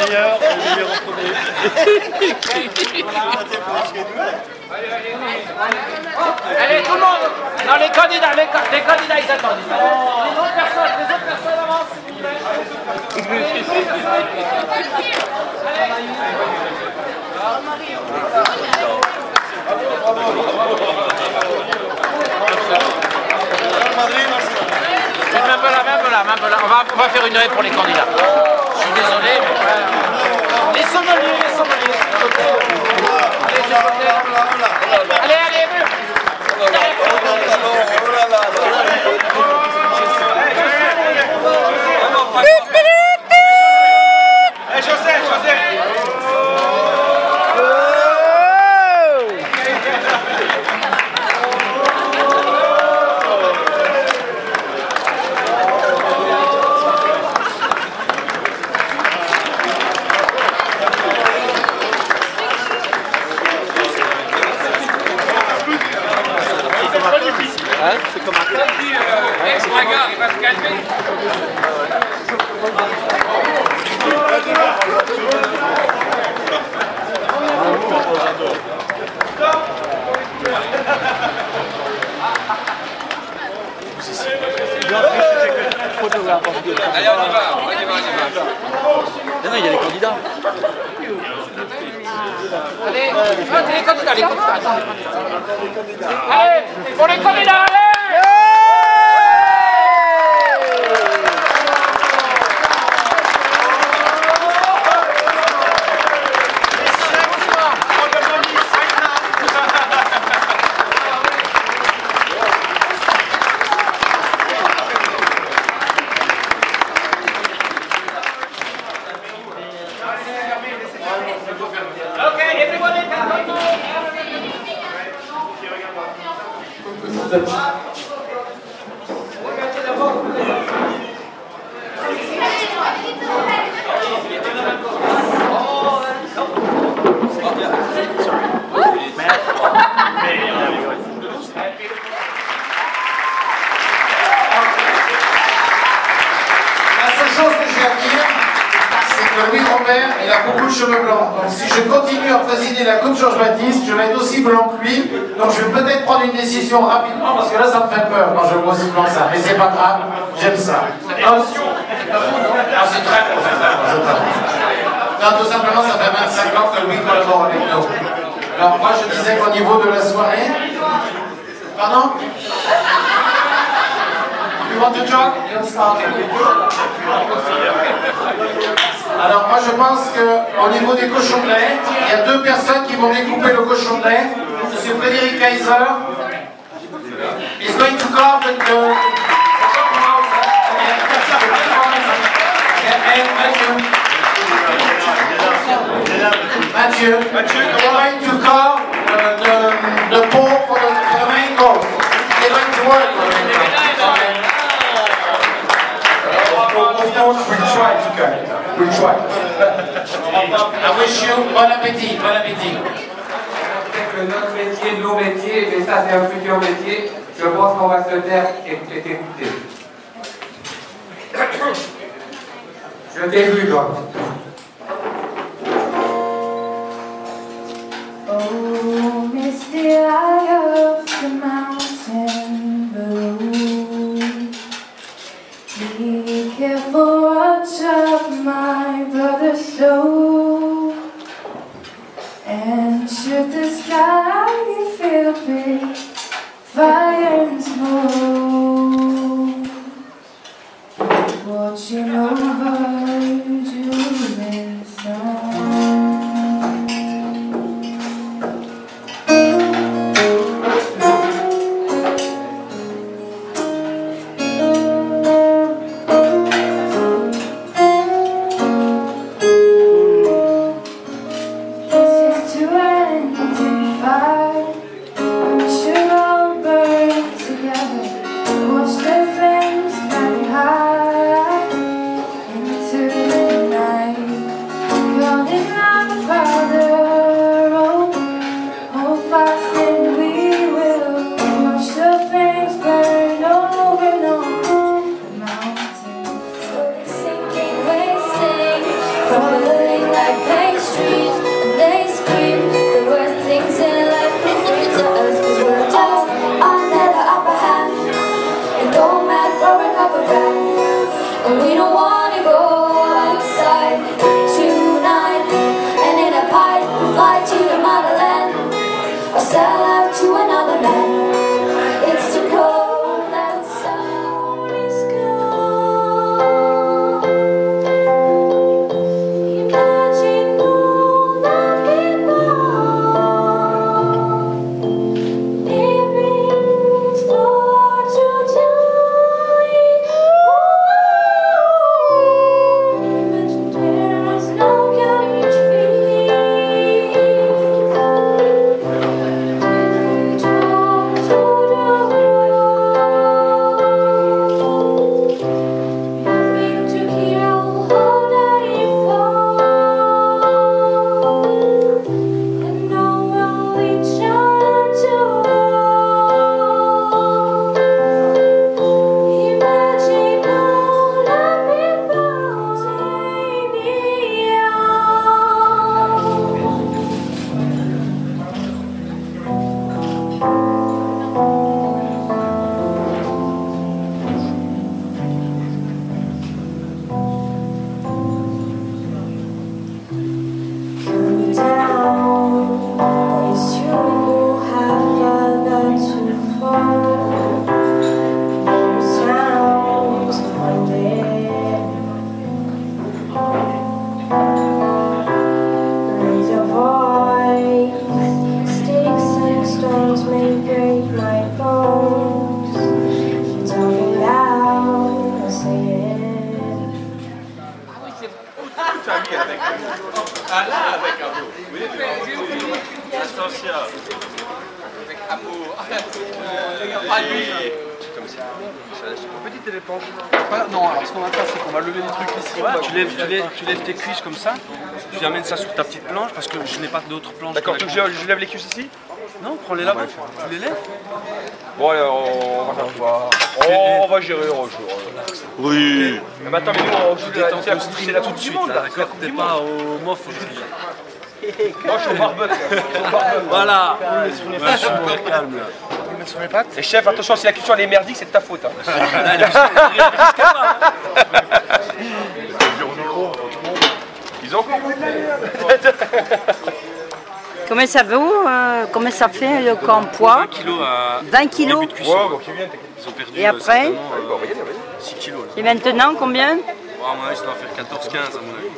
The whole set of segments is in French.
meilleur, le meilleur en premier. Allez, tout le monde. Non, les candidats, ils attendent. Les autres personnes avancent, s'il vous plaît. Main peu là. On va faire une oeil pour les candidats. Je suis désolé, mais les sommeliers. Allez, C'est comme un cas. Regarde, il va se calmer. Allez, on y va. Non, il y a les candidats. Allez, les candidats. Allez, pour les candidats, allez. Louis Robert, il a beaucoup de cheveux blancs. Donc si je continue à présider la Coupe Georges-Baptiste, je vais être aussi blanc que lui. Donc je vais peut-être prendre une décision rapidement parce que là ça me fait peur quand je vois aussi blanc que ça. Mais c'est pas grave, j'aime ça. C'est très professionnel. Non, tout simplement ça fait 25 ans que Louis collabore avec nous. Alors moi je disais qu'au niveau de la soirée... Pardon? You want to talk? Alors moi je pense qu'au niveau des cochons de lait, il y a deux personnes qui vont découper le cochon de lait. Monsieur Frédéric Kaiser is going to carve the Mathieu, they're going to carve the pork for the main course. They're going to work on it. Of course, we try to cut it. We try. I wish you bon appétit, bon appétit. Notre métier, nos métiers, mais ça c'est un futur métier, je pense qu'on va se taire et t'écouter. Je t'ai vu, toi. Oh, misty eye of the mountain blue, be careful, watch of my brother's soul. And should the sky be filled with fire and smoke, watching over Julian sun. Falling like pastries, and they scream the worst things in life come free to us, 'cause we're just under the upper hand and go mad for a couple grand, and we don't wanna go outside tonight, and in a pipe we fly to the motherland or sell out to another man. It's too cold outside, it's cold. Imagine all the people living for today. Imagine there's no guarantee. Nothing to kill all that you fall, and no religion to all. Imagine all the people's Come down, place you have got to fall. No sounds haunted. Raise your voice. Sticks and stones may break my bones. Talking loud, I say it. Ah là, avec amour. Oui, attention. Avec amour. Comme ça. Petite éléphant. Non, alors ce qu'on va faire, c'est qu'on va lever les trucs ici. Ouais, tu lèves tes cuisses comme ça, tu amènes ça sur ta petite planche parce que je n'ai pas d'autres planches. D'accord, donc je lève les cuisses ici? Non, prends-les là-bas, tu les lèves. Bon, alors, on va faire quoi? On va gérer un jour. Oui. Mais attends, mais nous, on joue C'est la toute du monde, là. D'accord, t'es pas au mof aujourd'hui. Moi, je suis au barbecue. Voilà, je suis super calme là. Sur les pattes. Et chef, attention, si la cuisson elle est merdique, c'est de ta faute. Hein. Ils ont compris. Comment ça vaut comment ça fait le poids? 20 kilos à 20 kilos. début de cuisson. Ils ont perdu Et après certainement, 6 kilos. Là. Et maintenant combien? Bon, à mon avis, ça doit faire 14-15 à mon avis.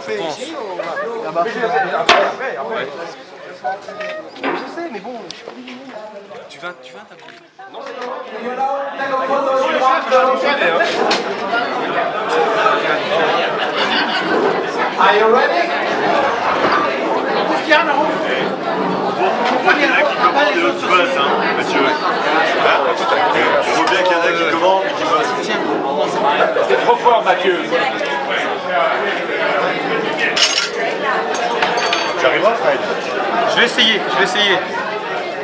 Je pense. Ouais. Je sais, mais bon. Tu vas t'abonner. Are you ready? Il y en a qui commandent et l'autre qui bosse, hein, Mathieu. Il faut bien qu'il y en a qui commandent et qui bossent. T'es trop fort, Mathieu. Tu arriveras, Fred? Je vais essayer.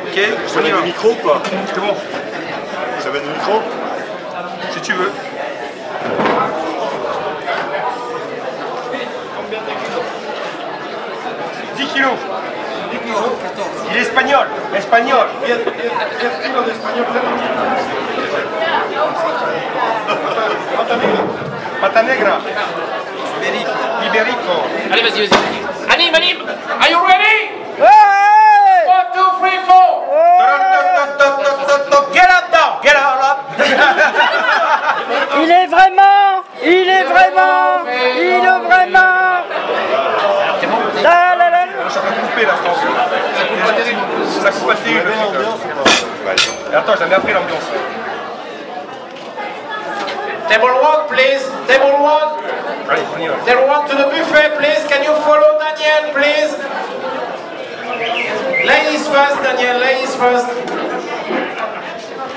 Ok, Ça va le micro ou pas? c'est bon, Ça va le micro? si tu veux. Kilos. Il est espagnol. Pata negra. Iberico. Allez, vas-y. Anim, are you ready? 1, 2, 3, 4. Get up now, get up. Il est vraiment. La, la, la. Je suis en train de couper là, je pense. Ça coupe pas terrible. Attends, j'avais appris l'ambiance. Table 1, please. Table 1. Allez, on y va. Table 1 to the buffet, please. Can you follow Daniel, please? Ladies first, Daniel. Ladies first.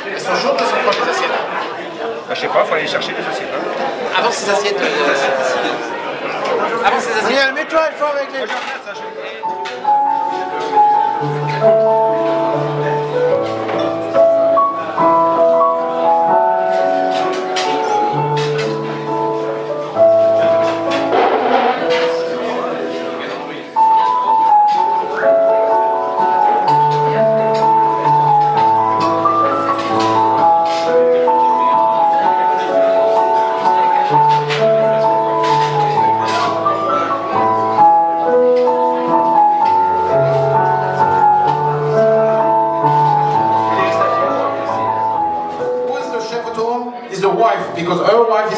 Elles sont chaudes, elles sont quoi les assiettes? Je sais pas, il faut aller chercher les assiettes. Avant ces assiettes. Avant ces assiettes. Daniel, mets-toi une fois avec les.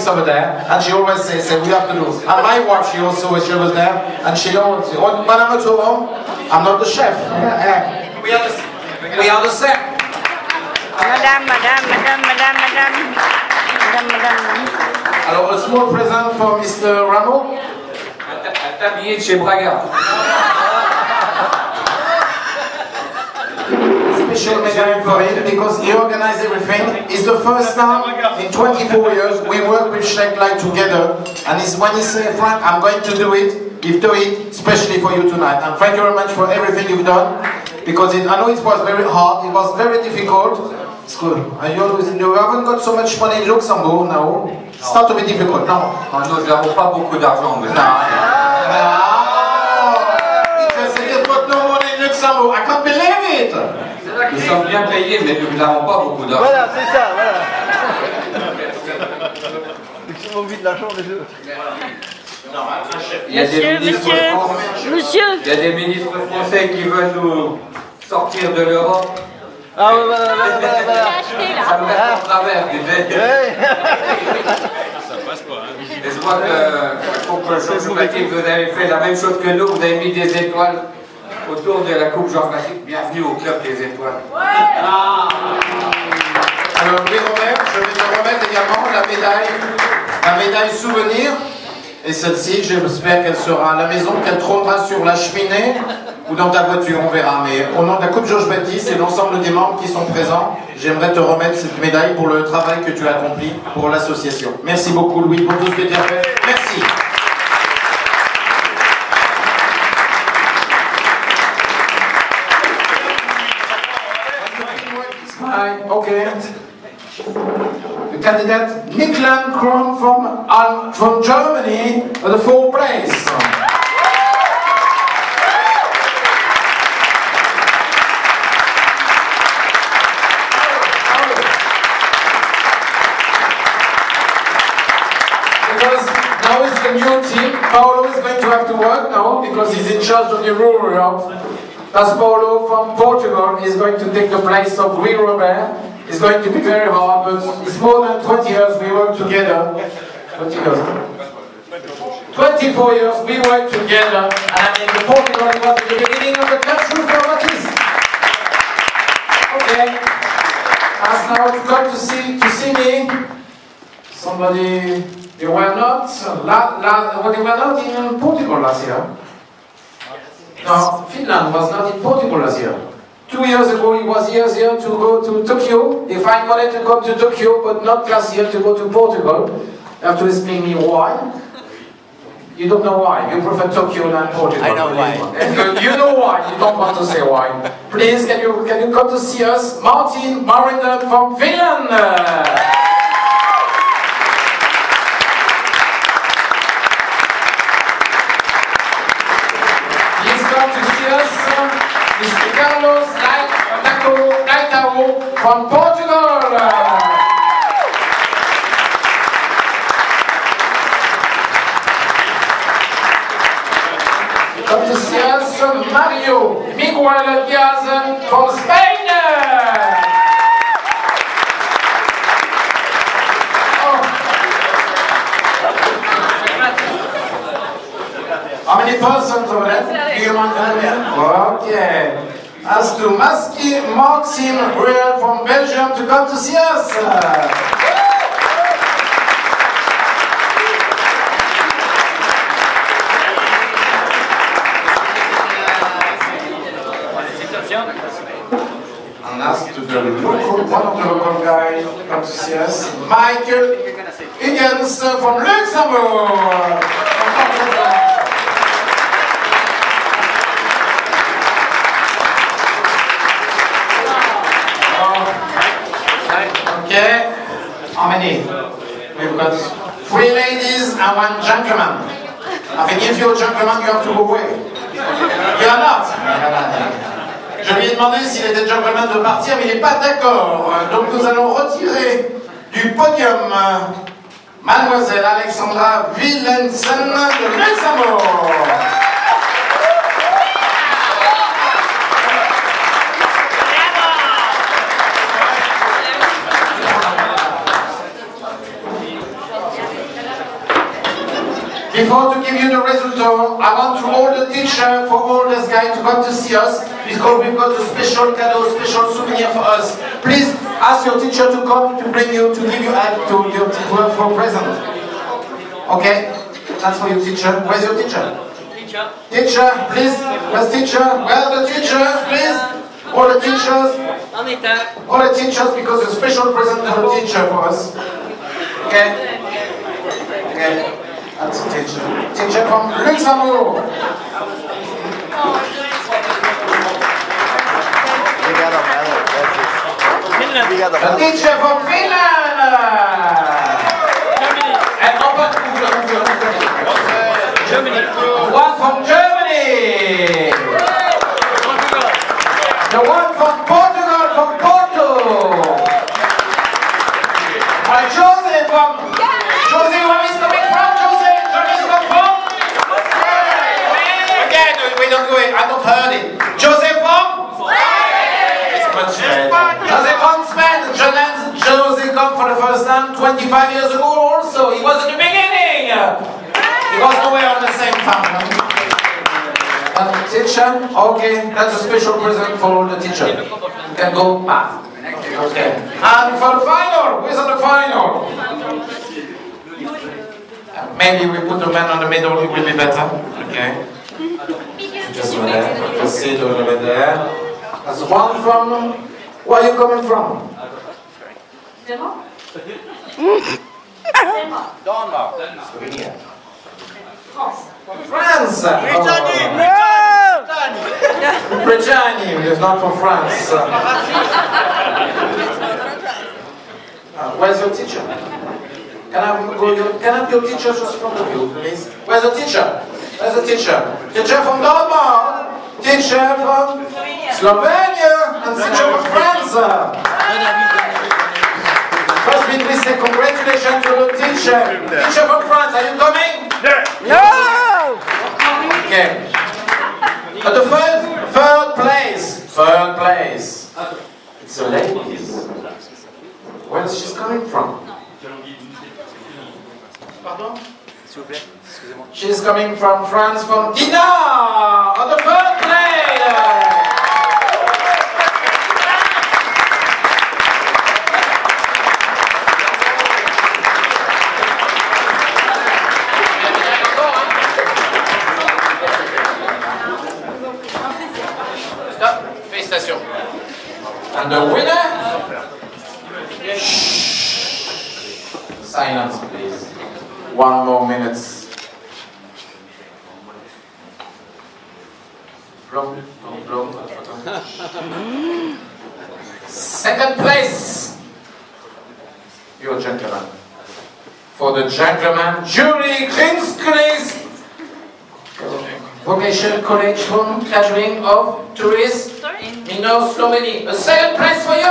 office over there, and she always says, we have to do. And my wife, she was there, and she always, when I'm at home, I'm not the chef. We are the chef. Madame. Alors, a small present for Mr. Rameau. Un tablier de chez Braga. Special medal for him because he organized everything. It's the first time in 24 years we work with Sheikh Light together. And it's when he said, Frank, I'm going to do it, he'll do it, especially for you tonight. And thank you very much for everything you've done. Because I know it was very hard, it was very difficult. It's good. And you haven't got so much money in Luxembourg now. It's not to be difficult, no. Nous n'avons pas beaucoup d'argent, mais... Because they've got no money in Luxembourg. I can't believe it. Nous sommes bien payés, mais nous n'avons pas beaucoup d'argent. Voilà, c'est ça, voilà. Ils ont envie de l'argent, les deux. Il y a des ministres Monsieur. Il y a des ministres français qui veulent nous sortir de l'Europe. Ah ouais, voilà. Ça me reste en travers, tu sais. Ça passe pas, hein. Et je vois que pour le Georges Baptiste, vous avez fait la même chose que nous, vous avez mis des étoiles autour de la Coupe Georges Baptiste. Bienvenue au club des étoiles. Alors, Louis Robert, je vais te remettre également la médaille souvenir. Et celle-ci, j'espère qu'elle sera à la maison, qu'elle trônera sur la cheminée ou dans ta voiture, on verra. Mais au nom de la Coupe Georges Baptiste et l'ensemble des membres qui sont présents, j'aimerais te remettre cette médaille pour le travail que tu as accompli pour l'association. Merci beaucoup, Louis, pour tout ce que tu as fait. Merci. Okay. The candidate Niklan Kron from Germany for the 4th place. Because now it's the new team. Paolo is going to have to work now because he's in charge of the Euro Europe. As Paulo from Portugal is going to take the place of Louis Robert. It's going to be very hard, but it's more than 20 years we work together. 20 years. 24 years we work together, and in Portugal it was the beginning of the country for Baptiste. Okay. As now to come to see me. Somebody, they were not in Portugal last year. No, Finland was not in Portugal last year. 2 years ago he was here to go to Tokyo. They find money to come to Tokyo, but not last year to go to Portugal. You have to explain me why. You don't know why. You prefer Tokyo than Portugal. I know why. You know why. You don't want to say why. Please, can you come to see us? Martin Marindel from Finland. Mr. Carlos Leitao from Portugal. Come to see us, Mario Miguel Diaz from Spain. How many persons over there? Do you mind coming in? Okay. As to Maxime Ruel from Belgium to come to see us. And as to the local, one of the local guys to come to see us, Michael Higgins from Luxembourg. Okay, how many? We've got 3 ladies and 1 gentleman. I think if you're a gentleman, you have to go away. You are not. Je lui ai demandé s'il était gentleman de partir, mais il n'est pas d'accord. Donc nous allons retirer du podium Mademoiselle Alexandra Willensen de Luxembourg. all the teacher, for all these guys to come to see us, because we've got a special cadeau, special souvenir for us. Please ask your teacher to come to bring you, to give you for present. Okay? That's for your teacher. Where's your teacher? Teacher, please. Where's teacher? Where are the teachers, please? All the teachers. All the teachers, because a special present for the teacher for us. Okay? Okay. That's a teacher. Teacher from Luxembourg. A teacher from Finland. And open. Germany. One from Germany. The one from Portugal, from Porto. Jose from. Jose, where is coming from? Jose, Johnny's come from. Again, we don't do it. I don't heard it. Jose from. It's much better. Jose from Spain. Jose come for the first time 25 years ago. Also, he was at the beginning. He was nowhere on the same time. Teacher, okay, that's a special present for the teacher. You can go back. Okay. And for the final, who's on the final? Maybe we put the man on the middle, it will be better. Okay. Just over there. Just sit over there. There's one from. Where are you coming from? Denmark. Slovenia. France! Brittany is not from France. Where's your teacher? Can I have your teacher just from the view, please? Where's the teacher? Where's the teacher? Teacher from Denmark, teacher from Slovenia, and teacher from France. First, please say congratulations to the teacher. Teacher from France, are you coming? No! Okay. But the third place. It's a lady. Where is she coming from? Pardon? S'il vous plaît, excusez-moi. She's coming from France, from Dina, on the third place. Félicitations. And the winner? Silence, please. 1 more minute. Second place. Your gentleman. For the gentleman, Julie Kringskris. Vocation College from Catering of Tourists in North Slovenia. A second place for you!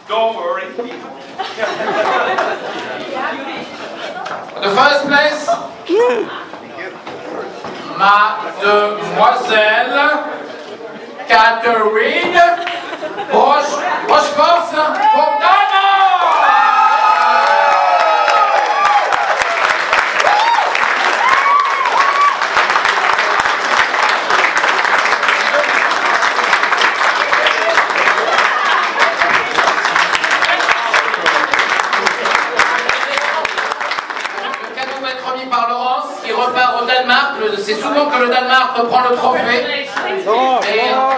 Don't worry. The first place, Mademoiselle Catherine Rochefort Fontana. C'est souvent que le Danemark reprend le trophée. Et je pense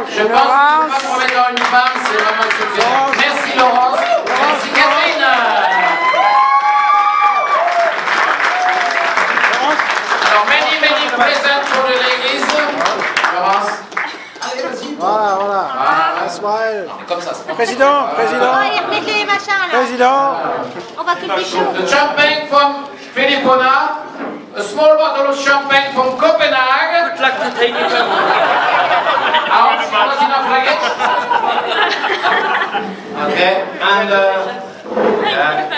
que pas promettre dans une femme, c'est vraiment exceptionnel. Merci Laurence. Merci Catherine. Alors, many presents for the ladies. Laurence. Allez, vas-y. Voilà. Smile. Comme ça. Président. On va tout chaud. The champagne from Filipona. A small bottle of champagne from Copenhagen. Good luck to take it. Not enough luggage. Okay, and yeah.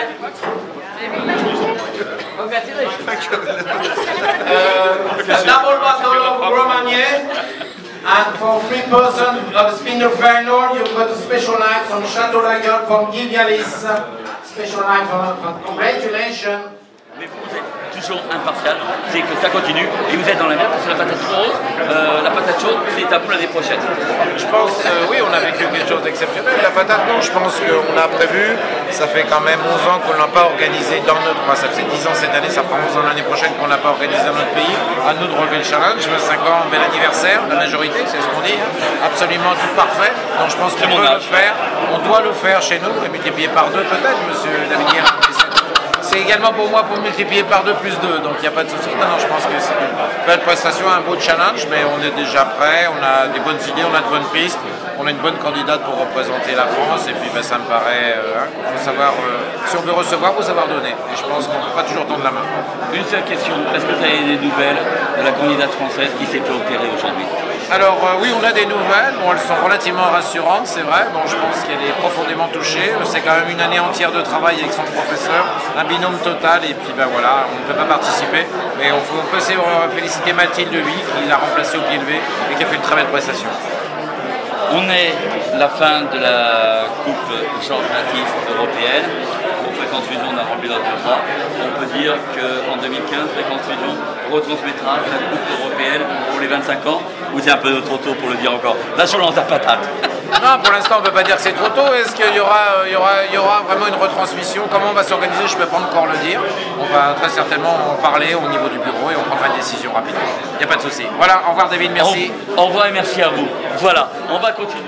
Congratulations. A double bottle of Romagné, and for 3 persons of Spinner Feyenoord, you've got a special night from Château La Gueule from Guy Vialis. Special night from congratulations. Mais vous êtes toujours impartial, c'est que ça continue et vous êtes dans la merde parce que la patate rose, la patate chaude, c'est à vous l'année prochaine. Je pense, oui, on a vécu quelque chose d'exceptionnel. La patate, non, je pense qu'on a prévu, ça fait quand même 11 ans qu'on n'a pas organisé dans notre... ça fait 10 ans cette année, ça fera 11 ans l'année prochaine qu'on n'a pas organisé dans notre pays. À nous de relever le challenge, 25 ans, bel anniversaire, la majorité, c'est ce qu'on dit, hein. Absolument tout parfait. Donc je pense qu'on peut le faire, on doit le faire chez nous, et multiplier par 2 peut-être, monsieur David. C'est également pour moi pour multiplier par 2 plus 2, donc il n'y a pas de souci. Non, je pense que c'est une belle prestation, un beau challenge, mais on est déjà prêt, on a des bonnes idées, on a de bonnes pistes, on a une bonne candidate pour représenter la France, et puis ben, ça me paraît, il faut savoir, si on veut recevoir, il faut savoir donner. Et je pense qu'on ne peut pas toujours tendre la main. Une seule question, est-ce que vous avez des nouvelles de la candidate française qui s'est fait opérer aujourd'hui? Alors oui, on a des nouvelles, bon, elles sont relativement rassurantes, c'est vrai. Bon, je pense qu'elle est profondément touchée. C'est quand même une année entière de travail avec son professeur, un binôme total, et puis ben voilà, on ne peut pas participer. Mais on peut féliciter Mathilde Huy, qui l'a remplacée au pied levé et qui a fait une très belle prestation. On est la fin de la Coupe Georges Baptiste européenne. Pour Fréquence Fusion, on a rempli notre contrat. On peut dire qu'en 2015, Fréquence Fusion retransmettra la Coupe européenne pour les 25 ans. Ou c'est un peu trop tôt pour le dire encore? Là, je lance la patate. Non, pour l'instant, on ne peut pas dire que c'est trop tôt. Est-ce qu'il y aura vraiment une retransmission? Comment on va s'organiser? Je ne peux pas encore le dire. On va très certainement en parler au niveau du bureau et on prendra une décision rapidement. Il n'y a pas de souci. Voilà, au revoir David, merci. Au revoir et merci à vous. Voilà, on va continuer.